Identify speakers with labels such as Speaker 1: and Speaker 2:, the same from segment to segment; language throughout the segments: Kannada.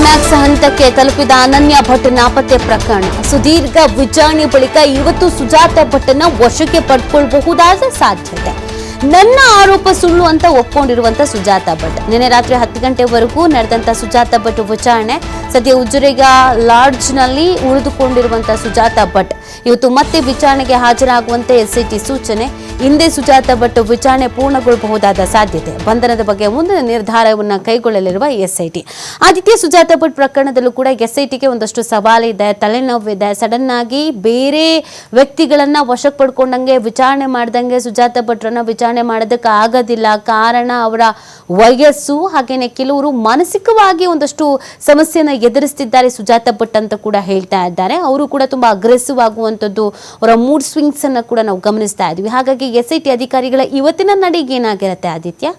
Speaker 1: ಕ್ಲೈಮ್ಯಾಕ್ಸ್ ಹಂತಕ್ಕೆ ತಲುಪಿದ ಅನನ್ಯ ಭಟ್ ನಾಪತ್ತೆ ಪ್ರಕರಣ ಸುದೀರ್ಘ ವಿಚಾರಣೆ ಬಳಿಕ ಇವತ್ತು ಸುಜಾತ ಭಟ್ನ ವಶಕ್ಕೆ ಪಡೆದುಕೊಳ್ಳಬಹುದಾದ ಸಾಧ್ಯತೆ. ನನ್ನ ಆರೋಪ ಸುಳ್ಳು ಅಂತ ಒಪ್ಪಿಕೊಂಡಿರುವಂತ ಸುಜಾತ ಭಟ್ ನಿನ್ನೆ ರಾತ್ರಿ 10 ಗಂಟೆವರೆಗೂ ನಡೆದಂತ ಸುಜಾತ ಭಟ್ ವಿಚಾರಣೆ. ಸದ್ಯ ಉಜ್ಜುರೆಗ ಲಾಡ್ಜ್ನಲ್ಲಿ ಉಳಿದುಕೊಂಡಿರುವಂತಹ ಸುಜಾತ ಭಟ್ ಇವತ್ತು ಮತ್ತೆ ವಿಚಾರಣೆಗೆ ಹಾಜರಾಗುವಂತೆ ಎಸ್ಐಟಿ ಸೂಚನೆ. ಹಿಂದೆ ಸುಜಾತ ಭಟ್ ವಿಚಾರಣೆ ಪೂರ್ಣಗೊಳ್ಳಬಹುದಾದ ಸಾಧ್ಯತೆ. ಬಂಧನದ ಬಗ್ಗೆ ಮುಂದಿನ ನಿರ್ಧಾರವನ್ನು ಕೈಗೊಳ್ಳಲಿರುವ ಎಸ್ಐಟಿ. ಆದಿತ್ಯ ಸುಜಾತ ಭಟ್ ಪ್ರಕರಣದಲ್ಲೂ ಕೂಡ ಎಸ್ಐಟಿಗೆ ಒಂದಷ್ಟು ಸವಾಲಿದೆ, ತಲೆನೋವಿದೆ. ಸಡನ್ ಆಗಿ ಬೇರೆ ವ್ಯಕ್ತಿಗಳನ್ನ ವಶಕ್ಕೆ ಪಡ್ಕೊಂಡಂಗೆ ವಿಚಾರಣೆ ಮಾಡ್ದಂಗೆ ಸುಜಾತ ಭಟ್ರನ್ನ ವಿಚಾರಣೆ ಮಾಡೋದಕ್ಕೆ ಆಗೋದಿಲ್ಲ. ಕಾರಣ ಅವರ ವಯಸ್ಸು, ಹಾಗೇನೆ ಕೆಲವರು ಮಾನಸಿಕವಾಗಿ ಒಂದಷ್ಟು ಸಮಸ್ಯೆನ ಎದುರಿಸ್ತಿದ್ದಾರೆ ಸುಜಾತ ಭಟ್ ಅಂತ ಕೂಡ ಹೇಳ್ತಾ ಇದ್ದಾರೆ. ಅವರು ಕೂಡ ತುಂಬಾ ಅಗ್ರೆಸಿವ್ ಆಗುವಂಥದ್ದು, ಅವರ ಮೂಡ್ ಸ್ವಿಂಗ್ಸ್ ಅನ್ನ ಕೂಡ ನಾವು ಗಮನಿಸ್ತಾ ಇದ್ವಿ. ಹಾಗಾಗಿ ಎಸ್ಐಟಿ ಅಧಿಕಾರಿಗಳ ಇವತ್ತಿನ ನಡೆಗೆ ಏನಾಗಿರುತ್ತೆ ಆದಿತ್ಯ?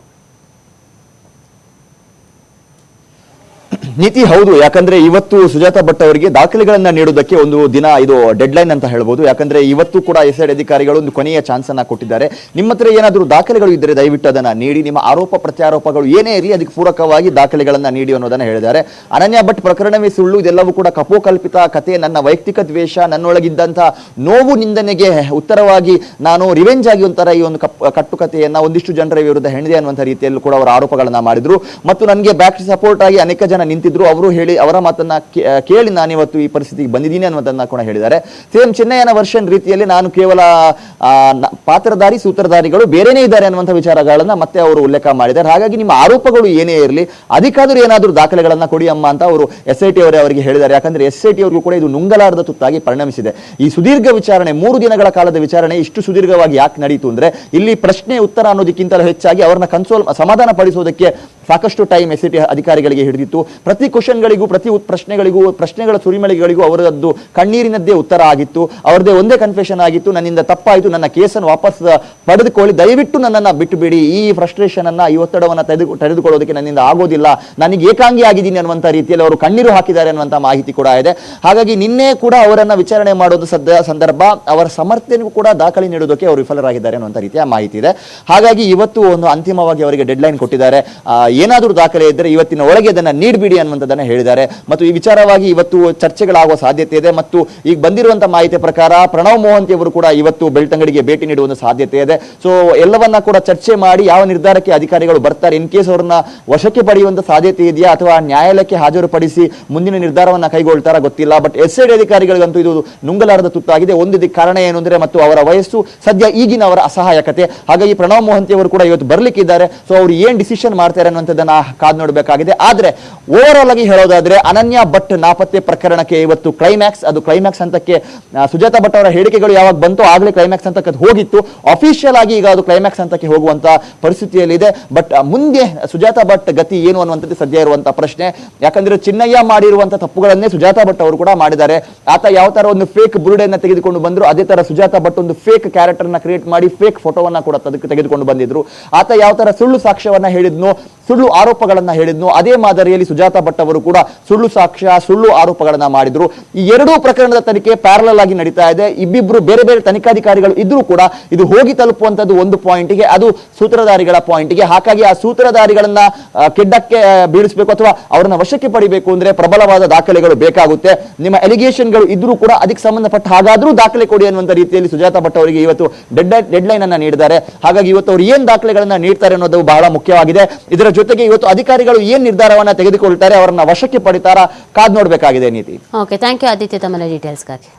Speaker 2: ನೀತಿ ಹೌದು, ಯಾಕಂದ್ರೆ ಇವತ್ತು ಸುಜಾತ ಭಟ್ ಅವರಿಗೆ ದಾಖಲೆಗಳನ್ನ ನೀಡುವುದಕ್ಕೆ ಒಂದು ದಿನ ಇದು ಡೆಡ್ ಲೈನ್ ಅಂತ ಹೇಳ್ಬೋದು. ಯಾಕಂದ್ರೆ ಇವತ್ತು ಕೂಡ ಎಸ್ಐಟಿ ಅಧಿಕಾರಿಗಳು ಒಂದು ಕೊನೆಯ ಚಾನ್ಸ್ ಅನ್ನ ಕೊಟ್ಟಿದ್ದಾರೆ. ನಿಮ್ಮ ಹತ್ರ ಏನಾದರೂ ದಾಖಲೆಗಳು ಇದ್ದರೆ ದಯವಿಟ್ಟು ಅದನ್ನ ನೀಡಿ, ನಿಮ್ಮ ಆರೋಪ ಪ್ರತ್ಯಾರೋಪಗಳು ಏನೇ ಇರಲಿ ಅದಕ್ಕೆ ಪೂರಕವಾಗಿ ದಾಖಲೆಗಳನ್ನ ನೀಡಿ ಅನ್ನೋದನ್ನ ಹೇಳಿದ್ದಾರೆ. ಅನನ್ಯ ಭಟ್ ಪ್ರಕರಣವೇ ಸುಳ್ಳು, ಇದೆಲ್ಲವೂ ಕೂಡ ಕಪೋಕಲ್ಪಿತ ಕಥೆ, ನನ್ನ ವೈಯಕ್ತಿಕ ದ್ವೇಷ, ನನ್ನೊಳಗಿದ್ದಂತಹ ನೋವು ನಿಂದನೆಗೆ ಉತ್ತರವಾಗಿ ನಾನು ರಿವೆಂಜ್ ಆಗಿ ಒಂಥರ ಈ ಒಂದು ಕಟ್ಟುಕತೆಯನ್ನ ಒಂದಿಷ್ಟು ಜನರ ವಿರುದ್ಧ ಹೆಣಿದೆ ಅನ್ನುವಂಥ ರೀತಿಯಲ್ಲಿ ಕೂಡ ಅವರ ಆರೋಪಗಳನ್ನ ಮಾಡಿದ್ರು. ಮತ್ತು ನನಗೆ ಬ್ಯಾಕ್ ಸಪೋರ್ಟ್ ಆಗಿ ಅನೇಕ ಜನ ನಿಂತಿದ್ರು. ಅವರು ಹೇಳಿ ಅವರ ಮಾತನ್ನ ಕೇಳಿ ನಾನಿವತ್ತು ಈ ಪರಿಸ್ಥಿತಿಗೆ ಬಂದಿದ್ದೀನಿ ಅನ್ನೋದನ್ನ ಕೂಡ ಹೇಳಿದ್ದಾರೆ. ಸೇಮ್ ಚೆನ್ನೈನ ವರ್ಷನ್ ರೀತಿಯಲ್ಲಿ ನಾನು ಕೇವಲ ಪಾತ್ರಧಾರಿ ಸೂತ್ರಧಾರಿಗಳು ಬೇರೆನೇ ಇದ್ದಾರೆ ಅನ್ನುವಂಥ ವಿಚಾರಗಳನ್ನ ಮತ್ತೆ ಅವರು ಉಲ್ಲೇಖ ಮಾಡಿದ್ದಾರೆ. ಹಾಗಾಗಿ ನಿಮ್ಮ ಆರೋಪಗಳು ಏನೇ ಇರಲಿ ಅದಕ್ಕಾದ್ರೂ ಏನಾದರೂ ದಾಖಲೆಗಳನ್ನ ಕೊಡಿ ಅಮ್ಮ ಅಂತ ಅವರು ಎಸ್ಐಟಿ ಅವರಿಗೆ ಹೇಳಿದ್ದಾರೆ. ಯಾಕಂದ್ರೆ ಎಸ್ಐಟಿ ಅವರಿಗೂ ಕೂಡ ಇದು ನುಂಗಲಾರದ ತುತ್ತಾಗಿ ಪರಿಣಮಿಸಿದೆ. ಈ ಸುದೀರ್ಘ ವಿಚಾರಣೆ 3 ದಿನಗಳ ಕಾಲದ ವಿಚಾರಣೆ ಇಷ್ಟು ಸುದೀರ್ಘವಾಗಿ ಯಾಕೆ ನಡೀತು ಅಂದ್ರೆ ಇಲ್ಲಿ ಪ್ರಶ್ನೆ ಉತ್ತರ ಅನ್ನೋದಕ್ಕಿಂತಲೂ ಹೆಚ್ಚಾಗಿ ಅವರನ್ನ ಸಮಾಧಾನ ಪಡಿಸೋದಕ್ಕೆ ಸಾಕಷ್ಟು ಟೈಮ್ ಎಸ್ಐಟಿ ಅಧಿಕಾರಿಗಳಿಗೆ ಹಿಡಿದಿತ್ತು. ಪ್ರತಿ ಕ್ವಶನ್ಗಳಿಗೂ, ಪ್ರತಿ ಪ್ರಶ್ನೆಗಳ ಸುರಿಮಳಿಗಳಿಗೂ ಅವರದ್ದು ಕಣ್ಣೀರಿನದ್ದೇ ಉತ್ತರ ಆಗಿತ್ತು. ಅವರದೇ ಒಂದೇ ಕನ್ಫೆಷನ್ ಆಗಿತ್ತು, ನನ್ನಿಂದ ತಪ್ಪಾಯಿತು, ನನ್ನ ಕೇಸನ್ನು ವಾಪಸ್ ಪಡೆದುಕೊಳ್ಳಿ, ದಯವಿಟ್ಟು ನನ್ನನ್ನು ಬಿಟ್ಟು ಬಿಡಿ, ಈ ಫ್ರಸ್ಟ್ರೇಷನ್ ಅನ್ನ, ಈ ಒತ್ತಡವನ್ನು ತೆಗೆದುಕೊಳ್ಳೋದಕ್ಕೆ ನನ್ನಿಂದ ಆಗೋದಿಲ್ಲ, ನನಗೆ ಏಕಾಂಗಿ ಆಗಿದ್ದೀನಿ ಅನ್ನುವಂಥ ರೀತಿಯಲ್ಲಿ ಅವರು ಕಣ್ಣೀರು ಹಾಕಿದ್ದಾರೆ ಅನ್ನುವಂಥ ಮಾಹಿತಿ ಕೂಡ ಇದೆ. ಹಾಗಾಗಿ ನಿನ್ನೆ ಕೂಡ ಅವರನ್ನ ವಿಚಾರಣೆ ಮಾಡೋದು ಸಂದರ್ಭ ಅವರ ಸಮರ್ಥನೆಗೂ ಕೂಡ ದಾಖಲೆ ನೀಡೋದಕ್ಕೆ ಅವರು ವಿಫಲರಾಗಿದ್ದಾರೆ ಅನ್ನುವಂಥ ರೀತಿಯ ಮಾಹಿತಿ ಇದೆ. ಹಾಗಾಗಿ ಇವತ್ತು ಒಂದು ಅಂತಿಮವಾಗಿ ಅವರಿಗೆ ಡೆಡ್ ಲೈನ್ ಕೊಟ್ಟಿದ್ದಾರೆ. ಏನಾದರೂ ದಾಖಲೆ ಇದ್ದರೆ ಇವತ್ತಿನ ಒಳಗೆ ಅದನ್ನ ನೀಡಬಿಡಿ ಅನ್ನುವಂಥದ್ದನ್ನ ಹೇಳಿದ್ದಾರೆ. ಮತ್ತು ಈ ವಿಚಾರವಾಗಿ ಇವತ್ತು ಚರ್ಚೆಗಳಾಗುವ ಸಾಧ್ಯತೆ ಇದೆ. ಮತ್ತು ಈಗ ಬಂದಿರುವಂತಹ ಮಾಹಿತಿ ಪ್ರಕಾರ ಪ್ರಣವ್ ಮೋಹಂತಿ ಅವರು ಕೂಡ ಇವತ್ತು ಬೆಳ್ತಂಗಡಿಗೆ ಭೇಟಿ ನೀಡುವ ಒಂದು ಸಾಧ್ಯತೆ ಇದೆ. ಸೊ ಎಲ್ಲವನ್ನ ಕೂಡ ಚರ್ಚೆ ಮಾಡಿ ಯಾವ ನಿರ್ಧಾರಕ್ಕೆ ಅಧಿಕಾರಿಗಳು ಬರ್ತಾರೆ, ಇನ್ ಕೇಸ್ ಅವರನ್ನ ವಶಕ್ಕೆ ಪಡೆಯುವಂತ ಸಾಧ್ಯತೆ ಇದೆಯಾ ಅಥವಾ ನ್ಯಾಯಾಲಯಕ್ಕೆ ಹಾಜರುಪಡಿಸಿ ಮುಂದಿನ ನಿರ್ಧಾರವನ್ನ ಕೈಗೊಳ್ತಾರ ಗೊತ್ತಿಲ್ಲ. ಬಟ್ ಎಸ್ಐಟಿ ಅಧಿಕಾರಿಗಳಿಗಂತೂ ಇದು ನುಂಗಲಾರದ ತುತ್ತಾಗಿದೆ. ಒಂದು ಕಾರಣ ಏನು ಅಂದ್ರೆ ಮತ್ತು ಅವರ ವಯಸ್ಸು, ಸದ್ಯ ಈಗಿನ ಅವರ ಅಸಹಾಯಕತೆ. ಹಾಗಾಗಿ ಪ್ರಣವ್ ಮೋಹಂತಿ ಅವರು ಕೂಡ ಇವತ್ತು ಬರ್ಲಿಕ್ಕಿದ್ದಾರೆ. ಸೊ ಅವರು ಏನ್ ಡಿಸಿಷನ್ ಮಾಡ್ತಾರೆ ಅನ್ನುವಂಥದ್ದನ್ನ ಕಾದ್ ನೋಡಬೇಕಾಗಿದೆ. ಆದ್ರೆ ಓವರ್ ಆಲ್ ಆಗಿ ಹೇಳೋದಾದ್ರೆ ಅನನ್ಯ ಭಟ್ ನಾಪತ್ತೆ ಪ್ರಕರಣಕ್ಕೆ ಇವತ್ತು ಕ್ಲೈಮ್ಯಾಕ್ಸ್, ಅದು ಕ್ಲೈಮ್ಯಾಕ್ಸ್ ಹಂತಕ್ಕೆ ಸುಜಾತ ಭಟ್ ಅವರ ಹೇಳಿಕೆಗಳು ಯಾವಾಗ ಬಂತೋ ಆಗ್ಲೇ ಕ್ಲೈಮ್ಯಾಕ್ಸ್ ಹಂತಕ್ಕೆ ಹೋಗಿತ್ತು. ಅಫಿಷಿಯಲ್ ಆಗಿ ಈಗ ಅದು ಕ್ಲೈಮ್ಯಾಕ್ಸ್ ಹಂತಕ್ಕೆ ಹೋಗುವಂತ ಪರಿಸ್ಥಿತಿಯಲ್ಲಿ ಇದೆ. ಬಟ್ ಮುಂದೆ ಸುಜಾತ ಭಟ್ ಗತಿ ಏನು ಅನ್ನುವಂಥದ್ದು ಸದ್ಯ ಇರುವಂತಹ ಪ್ರಶ್ನೆ. ಯಾಕಂದ್ರೆ ಚಿನ್ನಯ್ಯ ಮಾಡಿರುವಂತಹ ತಪ್ಪುಗಳನ್ನೇ ಸುಜಾತ ಭಟ್ ಅವರು ಕೂಡ ಮಾಡಿದ್ದಾರೆ. ಆತ ಯಾವ ತರ ಒಂದು ಫೇಕ್ ಬುರುಡೆಯನ್ನ ತೆಗೆದುಕೊಂಡು ಬಂದ್ರು, ಅದೇ ತರ ಸುಜಾತ ಭಟ್ ಒಂದು ಫೇಕ್ ಕ್ಯಾರೆಕ್ಟರ್ ನ ಕ್ರಿಯೇಟ್ ಮಾಡಿ ಫೇಕ್ ಫೋಟೋವನ್ನ ಕೂಡ ತೆಗೆದುಕೊಂಡು ಬಂದಿದ್ರು. ಆತ ಯಾವ ತರ ಸುಳ್ಳು ಸಾಕ್ಷ್ಯವನ್ನ ಹೇಳಿದ್ನು, ಸುಳ್ಳು ಆರೋಪಗಳನ್ನ ಹೇಳಿದ್ನು, ಅದೇ ಮಾದರಿಯಲ್ಲಿ ಸುಜಾತ ಭಟ್ ಅವರು ಕೂಡ ಸುಳ್ಳು ಸಾಕ್ಷ್ಯ, ಸುಳ್ಳು ಆರೋಪಗಳನ್ನ ಮಾಡಿದ್ರು. ಈ ಎರಡೂ ಪ್ರಕರಣದ ತನಿಖೆ ಪ್ಯಾರಲಲ್ ಆಗಿ ನಡೀತಾ ಇದೆ. ಇಬ್ಬಿಬ್ರು ಬೇರೆ ಬೇರೆ ತನಿಖಾಧಿಕಾರಿಗಳು ಇದ್ರೂ ಕೂಡ ಇದು ಹೋಗಿ ತಲುಪುವಂತದ್ದು ಒಂದು ಪಾಯಿಂಟ್ಗೆ, ಅದು ಸೂತ್ರಧಾರಿಗಳ ಪಾಯಿಂಟ್ಗೆ. ಹಾಗಾಗಿ ಆ ಸೂತ್ರಧಾರಿಗಳನ್ನ ಕೆಡ್ಡಕ್ಕೆ ಬೀಳಿಸಬೇಕು ಅಥವಾ ಅವರನ್ನ ವಶಕ್ಕೆ ಪಡಿಬೇಕು ಅಂದ್ರೆ ಪ್ರಬಲವಾದ ದಾಖಲೆಗಳು ಬೇಕಾಗುತ್ತೆ. ನಿಮ್ಮ ಎಲಿಗೇಷನ್ಗಳು ಇದ್ರೂ ಕೂಡ ಅದಕ್ಕೆ ಸಂಬಂಧಪಟ್ಟ ಹಾಗಾದ್ರೂ ದಾಖಲೆ ಕೊಡಿ ಅನ್ನುವಂಥ ರೀತಿಯಲ್ಲಿ ಸುಜಾತ ಭಟ್ ಅವರಿಗೆ ಇವತ್ತು ಡೆಡ್ ಲೈನ್ ಅನ್ನ ನೀಡಿದ್ದಾರೆ. ಹಾಗಾಗಿ ಇವತ್ತು ಅವರು ಏನ್ ದಾಖಲೆಗಳನ್ನ ನೀಡ್ತಾರೆ ಅನ್ನೋದು ಬಹಳ ಮುಖ್ಯವಾಗಿದೆ. ಇದರ ಜೊತೆಗೆ ಇವತ್ತು ಅಧಿಕಾರಿಗಳು ಏನ್ ನಿರ್ಧಾರವನ್ನ ತೆಗೆದುಕೊಳ್ತಾರೆ, ಅವರನ್ನ ವಶಕ್ಕೆ ಪಡಿತಾರಾ ಕಾದ್ ನೋಡಬೇಕಾಗಿದೆ. ನೀತಿ.
Speaker 1: ಓಕೆ, ಥ್ಯಾಂಕ್ ಯು ಆದಿತ್ಯ ತಮ್ಮ ಡೀಟೇಲ್ಸ್ಗಾಗಿ.